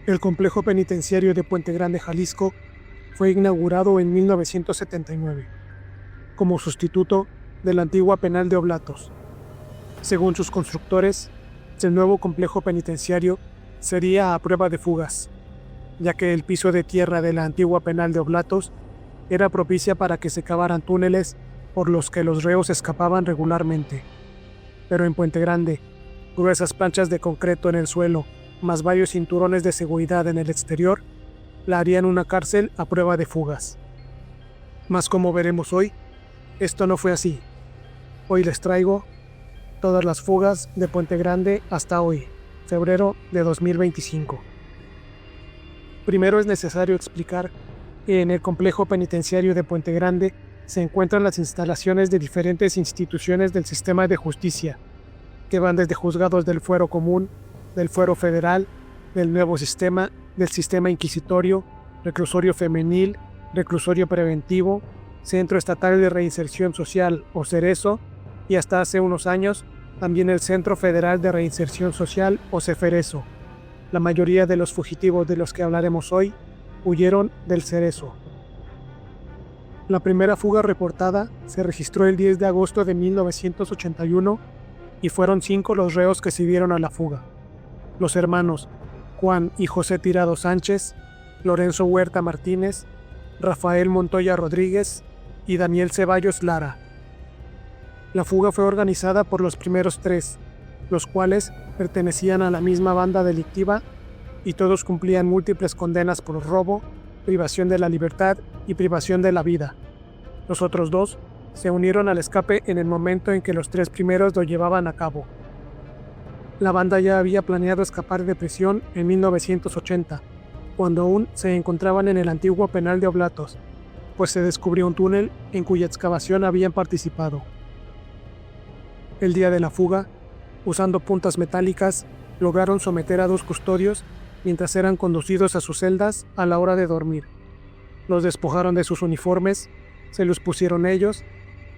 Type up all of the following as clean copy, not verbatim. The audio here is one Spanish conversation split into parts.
El complejo penitenciario de Puente Grande, Jalisco, fue inaugurado en 1979 como sustituto de la antigua penal de Oblatos. Según sus constructores, el nuevo complejo penitenciario sería a prueba de fugas, ya que el piso de tierra de la antigua penal de Oblatos era propicia para que se cavaran túneles por los que los reos escapaban regularmente. Pero en Puente Grande, gruesas planchas de concreto en el suelo, más varios cinturones de seguridad en el exterior, la harían una cárcel a prueba de fugas. Mas como veremos hoy, esto no fue así. Hoy les traigo todas las fugas de Puente Grande hasta hoy, febrero de 2025. Primero es necesario explicar que en el complejo penitenciario de Puente Grande se encuentran las instalaciones de diferentes instituciones del sistema de justicia, que van desde juzgados del fuero común, del fuero federal, del nuevo sistema, del sistema inquisitorio, reclusorio femenil, reclusorio preventivo, Centro Estatal de Reinserción Social o CERESO, y hasta hace unos años también el Centro Federal de Reinserción Social o CEFERESO. La mayoría de los fugitivos de los que hablaremos hoy huyeron del CERESO. La primera fuga reportada se registró el 10 de agosto de 1981 y fueron 5 los reos que se dieron a la fuga. Los hermanos Juan y José Tirado Sánchez, Lorenzo Huerta Martínez, Rafael Montoya Rodríguez y Daniel Ceballos Lara. La fuga fue organizada por los primeros 3, los cuales pertenecían a la misma banda delictiva y todos cumplían múltiples condenas por robo, privación de la libertad y privación de la vida. Los otros 2 se unieron al escape en el momento en que los 3 primeros lo llevaban a cabo. La banda ya había planeado escapar de prisión en 1980, cuando aún se encontraban en el antiguo penal de Oblatos, pues se descubrió un túnel en cuya excavación habían participado. El día de la fuga, usando puntas metálicas, lograron someter a 2 custodios mientras eran conducidos a sus celdas a la hora de dormir. Los despojaron de sus uniformes, se los pusieron ellos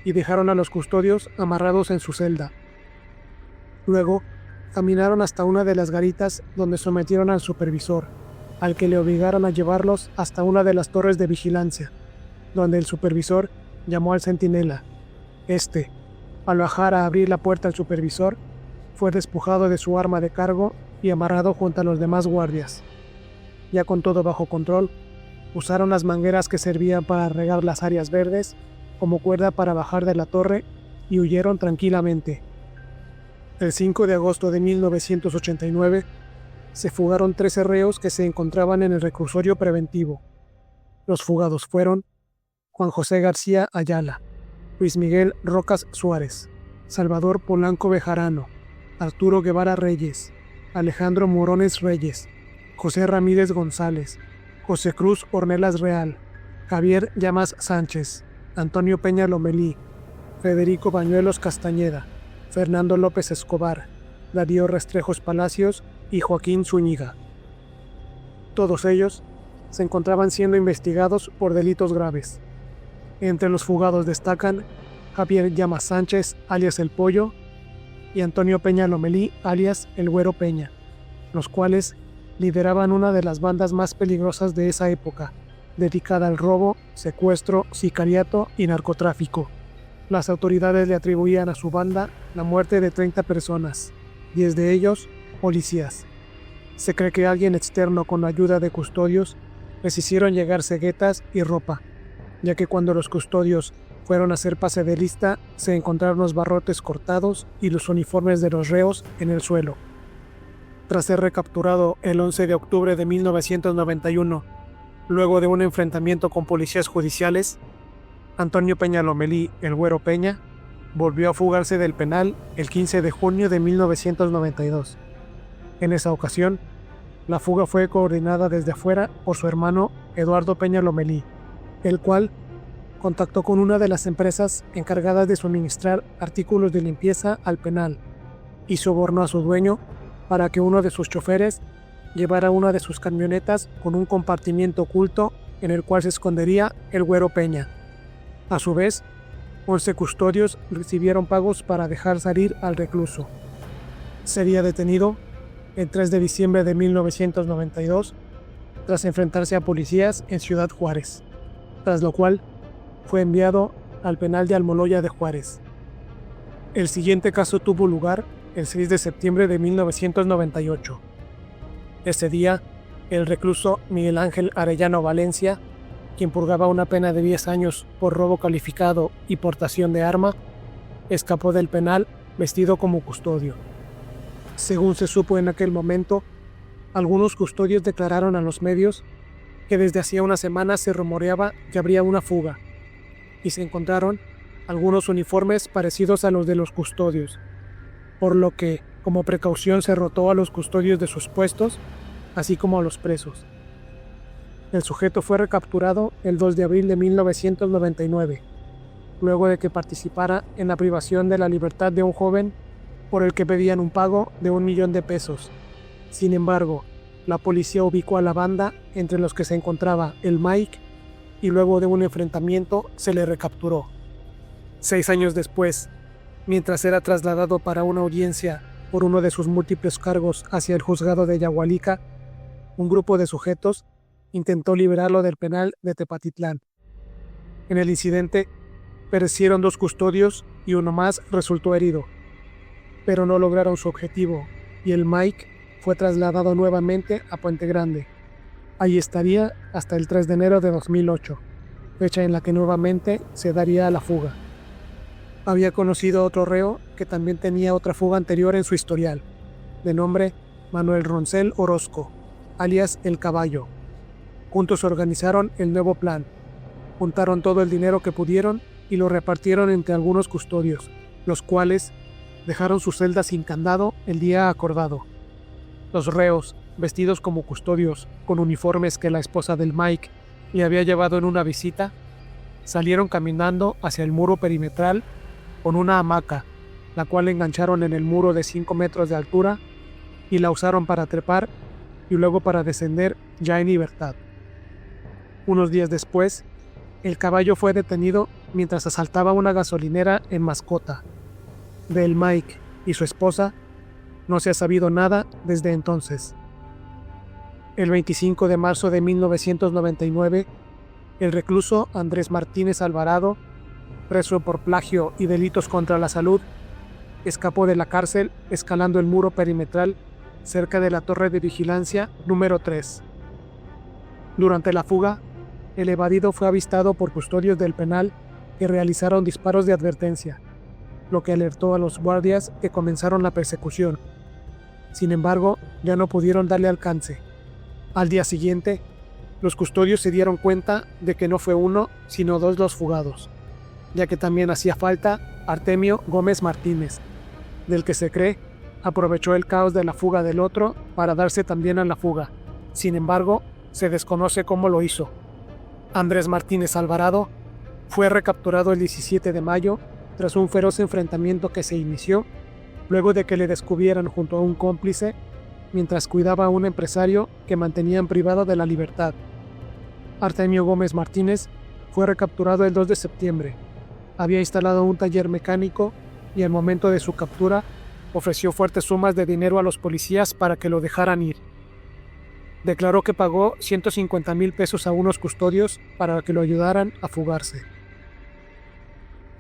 y dejaron a los custodios amarrados en su celda. Luego, caminaron hasta una de las garitas donde sometieron al supervisor, al que le obligaron a llevarlos hasta una de las torres de vigilancia, donde el supervisor llamó al centinela. Al bajar a abrir la puerta al supervisor, fue despojado de su arma de cargo y amarrado junto a los demás guardias. Ya con todo bajo control, usaron las mangueras que servían para regar las áreas verdes como cuerda para bajar de la torre y huyeron tranquilamente. El 5 de agosto de 1989, se fugaron 13 reos que se encontraban en el reclusorio preventivo. Los fugados fueron Juan José García Ayala, Luis Miguel Rocas Suárez, Salvador Polanco Bejarano, Arturo Guevara Reyes, Alejandro Morones Reyes, José Ramírez González, José Cruz Ornelas Real, Javier Llamas Sánchez, Antonio Peña Lomelí, Federico Bañuelos Castañeda, Fernando López Escobar, Darío Restrejos Palacios y Joaquín Zúñiga. Todos ellos se encontraban siendo investigados por delitos graves. Entre los fugados destacan Javier Llamas Sánchez, alias El Pollo, y Antonio Peña Lomelí, alias El Güero Peña, los cuales lideraban una de las bandas más peligrosas de esa época, dedicada al robo, secuestro, sicariato y narcotráfico. Las autoridades le atribuían a su banda la muerte de 30 personas, 10 de ellos policías. Se cree que alguien externo con la ayuda de custodios les hicieron llegar ceguetas y ropa, ya que cuando los custodios fueron a hacer pase de lista se encontraron los barrotes cortados y los uniformes de los reos en el suelo. Tras ser recapturado el 11 de octubre de 1991, luego de un enfrentamiento con policías judiciales, Antonio Peña Lomelí, El Güero Peña, volvió a fugarse del penal el 15 de junio de 1992. En esa ocasión, la fuga fue coordinada desde afuera por su hermano Eduardo Peña Lomelí, el cual contactó con una de las empresas encargadas de suministrar artículos de limpieza al penal y sobornó a su dueño para que uno de sus choferes llevara una de sus camionetas con un compartimiento oculto en el cual se escondería El Güero Peña. A su vez, 11 custodios recibieron pagos para dejar salir al recluso. Sería detenido el 3 de diciembre de 1992, tras enfrentarse a policías en Ciudad Juárez, tras lo cual fue enviado al penal de Almoloya de Juárez. El siguiente caso tuvo lugar el 6 de septiembre de 1998. Ese día, el recluso Miguel Ángel Arellano Valencia, quien purgaba una pena de 10 años por robo calificado y portación de arma, escapó del penal vestido como custodio. Según se supo en aquel momento, algunos custodios declararon a los medios que desde hacía una semana se rumoreaba que habría una fuga, y se encontraron algunos uniformes parecidos a los de los custodios, por lo que, como precaución, se rotó a los custodios de sus puestos, así como a los presos. El sujeto fue recapturado el 2 de abril de 1999, luego de que participara en la privación de la libertad de un joven por el que pedían un pago de $1.000.000. Sin embargo, la policía ubicó a la banda entre los que se encontraba el Mike y luego de un enfrentamiento se le recapturó. 6 años después, mientras era trasladado para una audiencia por uno de sus múltiples cargos hacia el juzgado de Yahualica, un grupo de sujetos intentó liberarlo del penal de Tepatitlán. En el incidente, perecieron 2 custodios y uno más resultó herido, pero no lograron su objetivo y el Mike fue trasladado nuevamente a Puente Grande. Allí estaría hasta el 3 de enero de 2008, fecha en la que nuevamente se daría a la fuga. Había conocido a otro reo que también tenía otra fuga anterior en su historial, de nombre Manuel Roncel Orozco, alias El Caballo. Juntos organizaron el nuevo plan, juntaron todo el dinero que pudieron y lo repartieron entre algunos custodios, los cuales dejaron su celda sin candado el día acordado. Los reos, vestidos como custodios, con uniformes que la esposa del Mike le había llevado en una visita, salieron caminando hacia el muro perimetral con una hamaca, la cual engancharon en el muro de 5 metros de altura y la usaron para trepar y luego para descender ya en libertad. Unos días después, el Caballo fue detenido mientras asaltaba una gasolinera en Mascota. Del Mike y su esposa no se ha sabido nada desde entonces. El 25 de marzo de 1999, el recluso Andrés Martínez Alvarado, preso por plagio y delitos contra la salud, escapó de la cárcel escalando el muro perimetral cerca de la torre de vigilancia número 3. Durante la fuga, el evadido fue avistado por custodios del penal que realizaron disparos de advertencia, lo que alertó a los guardias que comenzaron la persecución. Sin embargo, ya no pudieron darle alcance. Al día siguiente, los custodios se dieron cuenta de que no fue uno, sino 2 los fugados, ya que también hacía falta Artemio Gómez Martínez, del que se cree aprovechó el caos de la fuga del otro para darse también a la fuga. Sin embargo, se desconoce cómo lo hizo. Andrés Martínez Alvarado fue recapturado el 17 de mayo tras un feroz enfrentamiento que se inició luego de que le descubrieran junto a un cómplice mientras cuidaba a un empresario que mantenían privado de la libertad. Artemio Gómez Martínez fue recapturado el 2 de septiembre. Había instalado un taller mecánico y al momento de su captura ofreció fuertes sumas de dinero a los policías para que lo dejaran ir. Declaró que pagó $150,000 a unos custodios para que lo ayudaran a fugarse.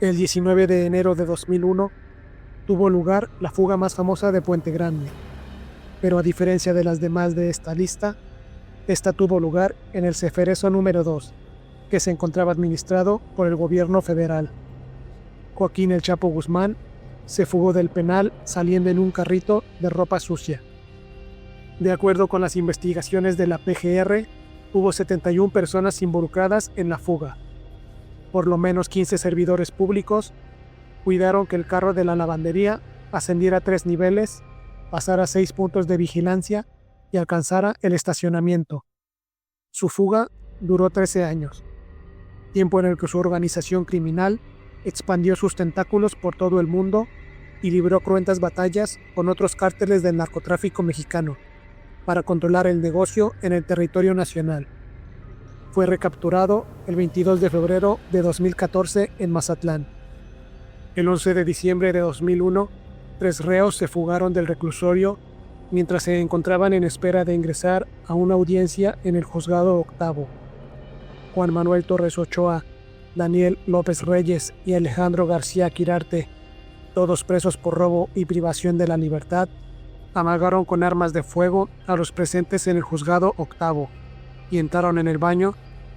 El 19 de enero de 2001 tuvo lugar la fuga más famosa de Puente Grande, pero a diferencia de las demás de esta lista, esta tuvo lugar en el Ceferezo número 2, que se encontraba administrado por el gobierno federal. Joaquín El Chapo Guzmán se fugó del penal saliendo en un carrito de ropa sucia. De acuerdo con las investigaciones de la PGR, hubo 71 personas involucradas en la fuga. Por lo menos 15 servidores públicos cuidaron que el carro de la lavandería ascendiera 3 niveles, pasara 6 puntos de vigilancia y alcanzara el estacionamiento. Su fuga duró 13 años, tiempo en el que su organización criminal expandió sus tentáculos por todo el mundo y libró cruentas batallas con otros cárteles del narcotráfico mexicano para controlar el negocio en el territorio nacional. Fue recapturado el 22 de febrero de 2014 en Mazatlán. El 11 de diciembre de 2001, 3 reos se fugaron del reclusorio mientras se encontraban en espera de ingresar a una audiencia en el juzgado octavo. Juan Manuel Torres Ochoa, Daniel López Reyes y Alejandro García Quirarte, todos presos por robo y privación de la libertad, amagaron con armas de fuego a los presentes en el juzgado octavo y entraron en el baño,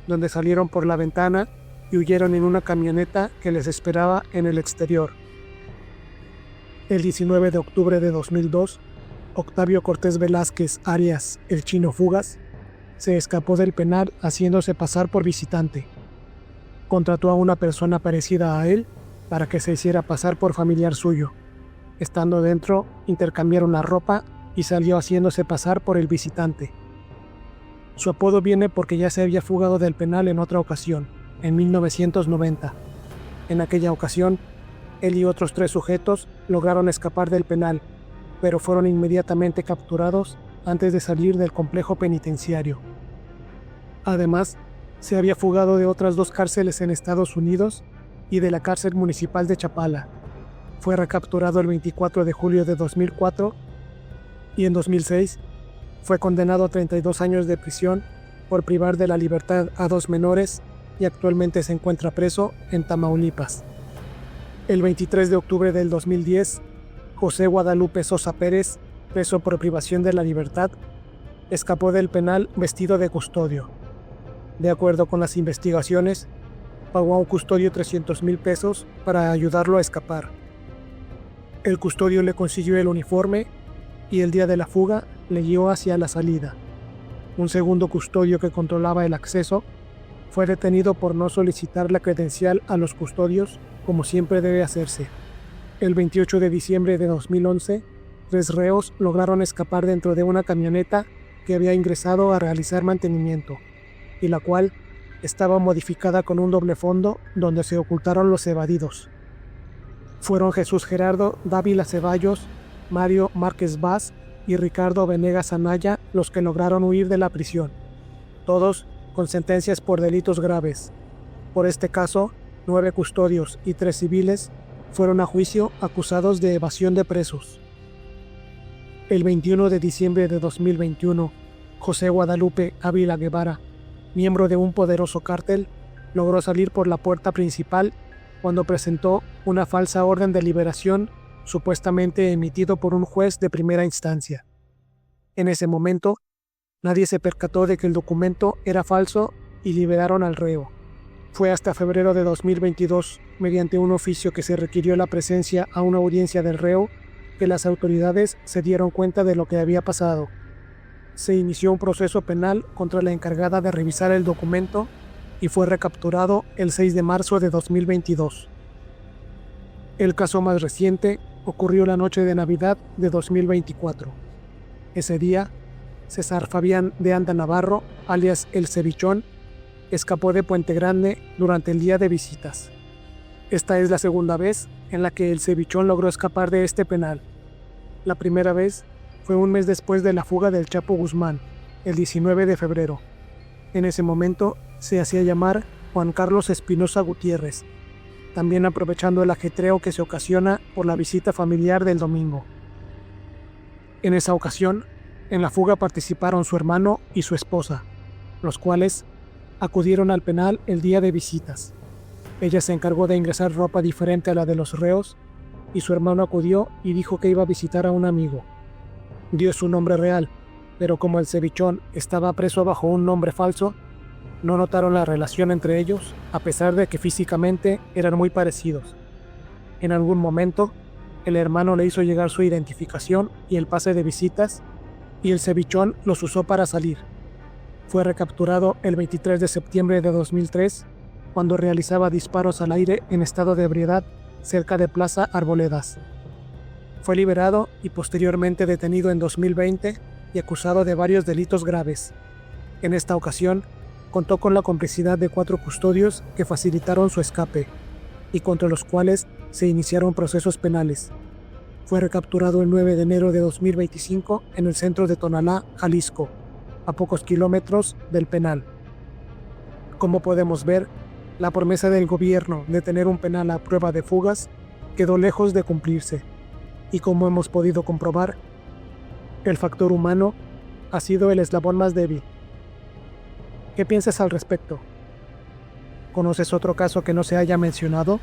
donde salieron por la ventana y huyeron en una camioneta que les esperaba en el exterior. El 19 de octubre de 2002, Octavio Cortés Velázquez Arias, el Chino Fugas, se escapó del penal haciéndose pasar por visitante. Contrató a una persona parecida a él para que se hiciera pasar por familiar suyo. Estando dentro, intercambiaron la ropa y salió haciéndose pasar por el visitante. Su apodo viene porque ya se había fugado del penal en otra ocasión, en 1990. En aquella ocasión, él y otros 3 sujetos lograron escapar del penal, pero fueron inmediatamente capturados antes de salir del complejo penitenciario. Además, se había fugado de otras 2 cárceles en Estados Unidos y de la cárcel municipal de Chapala. Fue recapturado el 24 de julio de 2004 y en 2006 fue condenado a 32 años de prisión por privar de la libertad a 2 menores y actualmente se encuentra preso en Tamaulipas. El 23 de octubre del 2010, José Guadalupe Sosa Pérez, preso por privación de la libertad, escapó del penal vestido de custodio. De acuerdo con las investigaciones, pagó a un custodio 300,000 pesos para ayudarlo a escapar. El custodio le consiguió el uniforme y el día de la fuga le guió hacia la salida. Un segundo custodio que controlaba el acceso fue detenido por no solicitar la credencial a los custodios como siempre debe hacerse. El 28 de diciembre de 2011, 3 reos lograron escapar dentro de una camioneta que había ingresado a realizar mantenimiento, y la cual estaba modificada con un doble fondo donde se ocultaron los evadidos. Fueron Jesús Gerardo Dávila Ceballos, Mario Márquez Vaz y Ricardo Venegas Anaya los que lograron huir de la prisión, todos con sentencias por delitos graves. Por este caso, 9 custodios y 3 civiles fueron a juicio acusados de evasión de presos. El 21 de diciembre de 2021, José Guadalupe Ávila Guevara, miembro de un poderoso cártel, logró salir por la puerta principal cuando presentó una falsa orden de liberación supuestamente emitido por un juez de primera instancia. En ese momento, nadie se percató de que el documento era falso y liberaron al reo. Fue hasta febrero de 2022, mediante un oficio que se requirió la presencia a una audiencia del reo, que las autoridades se dieron cuenta de lo que había pasado. Se inició un proceso penal contra la encargada de revisar el documento y fue recapturado el 6 de marzo de 2022. El caso más reciente ocurrió la noche de Navidad de 2024. Ese día, César Fabián de Anda Navarro, alias El Cevichón, escapó de Puente Grande durante el día de visitas. Esta es la segunda vez en la que El Cevichón logró escapar de este penal. La primera vez fue un mes después de la fuga del Chapo Guzmán, el 19 de febrero. En ese momento se hacía llamar Juan Carlos Espinosa Gutiérrez, también aprovechando el ajetreo que se ocasiona por la visita familiar del domingo. En esa ocasión, en la fuga participaron su hermano y su esposa, los cuales acudieron al penal el día de visitas. Ella se encargó de ingresar ropa diferente a la de los reos y su hermano acudió y dijo que iba a visitar a un amigo. Dio su nombre real, pero como el Cevichón estaba preso bajo un nombre falso, no notaron la relación entre ellos, a pesar de que físicamente eran muy parecidos. En algún momento, el hermano le hizo llegar su identificación y el pase de visitas, y el Cevichón los usó para salir. Fue recapturado el 23 de septiembre de 2003, cuando realizaba disparos al aire en estado de ebriedad cerca de Plaza Arboledas. Fue liberado y posteriormente detenido en 2020 y acusado de varios delitos graves. En esta ocasión, contó con la complicidad de 4 custodios que facilitaron su escape y contra los cuales se iniciaron procesos penales. Fue recapturado el 9 de enero de 2025 en el centro de Tonalá, Jalisco, a pocos kilómetros del penal. Como podemos ver, la promesa del gobierno de tener un penal a prueba de fugas quedó lejos de cumplirse, y como hemos podido comprobar, El factor humano ha sido el eslabón más débil. ¿Qué piensas al respecto? ¿Conoces otro caso que no se haya mencionado?